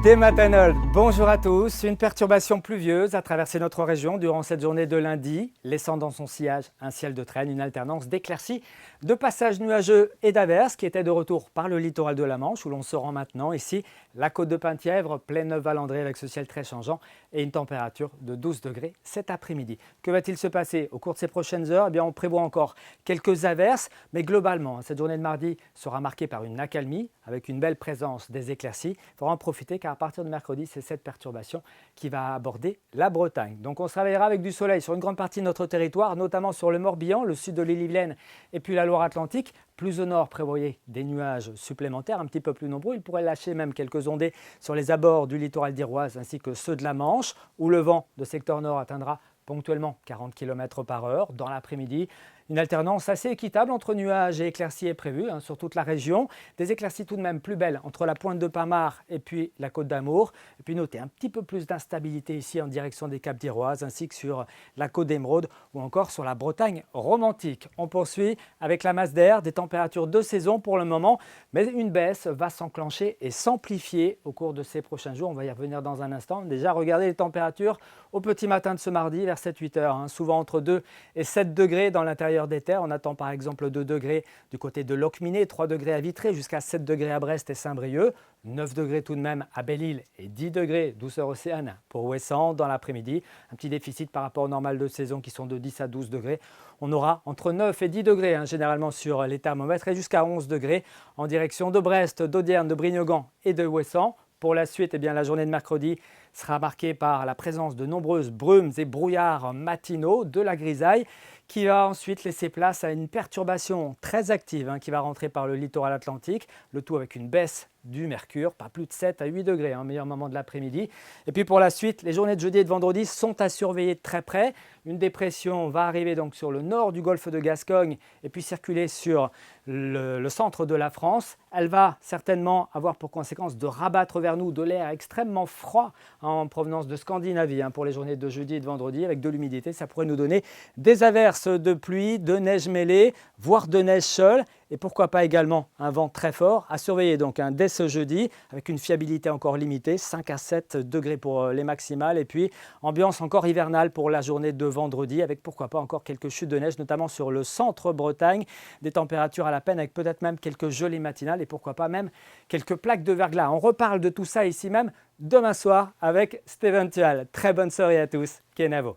Des Matanol, bonjour à tous. Une perturbation pluvieuse a traversé notre région durant cette journée de lundi, laissant dans son sillage un ciel de traîne, une alternance d'éclaircies, de passages nuageux et d'averses qui étaient de retour par le littoral de la Manche où l'on se rend maintenant. Ici, la côte de Penthièvre, Pléneuve-Valandré avec ce ciel très changeant et une température de 12 degrés cet après-midi. Que va-t-il se passer au cours de ces prochaines heures? Eh bien, on prévoit encore quelques averses, mais globalement, cette journée de mardi sera marquée par une accalmie avec une belle présence des éclaircies. Il faudra en profiter car à partir de mercredi, c'est cette perturbation qui va aborder la Bretagne. Donc on se réveillera avec du soleil sur une grande partie de notre territoire, notamment sur le Morbihan, le sud de l'île-Yvelines et puis la Loire-Atlantique. Plus au nord, prévoyez des nuages supplémentaires, un petit peu plus nombreux. Il pourrait lâcher même quelques ondées sur les abords du littoral d'Iroise ainsi que ceux de la Manche, où le vent de secteur nord atteindra ponctuellement 40 km/h dans l'après-midi. Une alternance assez équitable entre nuages et éclaircies est prévue sur toute la région. Des éclaircies tout de même plus belles entre la pointe de Pamar et puis la côte d'Amour. Et puis notez un petit peu plus d'instabilité ici en direction des Caps d'Iroise ainsi que sur la côte d'Émeraude ou encore sur la Bretagne romantique. On poursuit avec la masse d'air, des températures de saison pour le moment, mais une baisse va s'enclencher et s'amplifier au cours de ces prochains jours. On va y revenir dans un instant. Déjà, regardez les températures au petit matin de ce mardi vers 7-8 heures, souvent entre 2 et 7 degrés dans l'intérieur des terres. On attend par exemple 2 degrés du côté de Locminé, 3 degrés à Vitré, jusqu'à 7 degrés à Brest et Saint-Brieuc, 9 degrés tout de même à Belle-Île et 10 degrés douceur océane pour Ouessant dans l'après-midi. Un petit déficit par rapport au normal de saison qui sont de 10 à 12 degrés. On aura entre 9 et 10 degrés généralement sur les thermomètres et jusqu'à 11 degrés en direction de Brest, d'Audierne, de Brignogan et de Ouessant. Pour la suite, la journée de mercredi sera marquée par la présence de nombreuses brumes et brouillards matinaux, de la grisaille, qui va ensuite laisser place à une perturbation très active qui va rentrer par le littoral atlantique, le tout avec une baisse du mercure, pas plus de 7 à 8 degrés, meilleur moment de l'après-midi. Et puis pour la suite, les journées de jeudi et de vendredi sont à surveiller de très près. Une dépression va arriver donc sur le nord du golfe de Gascogne et puis circuler sur le centre de la France. Elle va certainement avoir pour conséquence de rabattre vers nous de l'air extrêmement froid en provenance de Scandinavie pour les journées de jeudi et de vendredi avec de l'humidité. Ça pourrait nous donner des averses de pluie, de neige mêlée, voire de neige seule. Et pourquoi pas également un vent très fort à surveiller donc dès ce jeudi avec une fiabilité encore limitée, 5 à 7 degrés pour les maximales et puis ambiance encore hivernale pour la journée de vendredi avec pourquoi pas encore quelques chutes de neige notamment sur le centre Bretagne, des températures à la peine avec peut-être même quelques gelées matinales et pourquoi pas même quelques plaques de verglas. On reparle de tout ça ici même demain soir avec Steven Tual. Très bonne soirée à tous, Kenavo.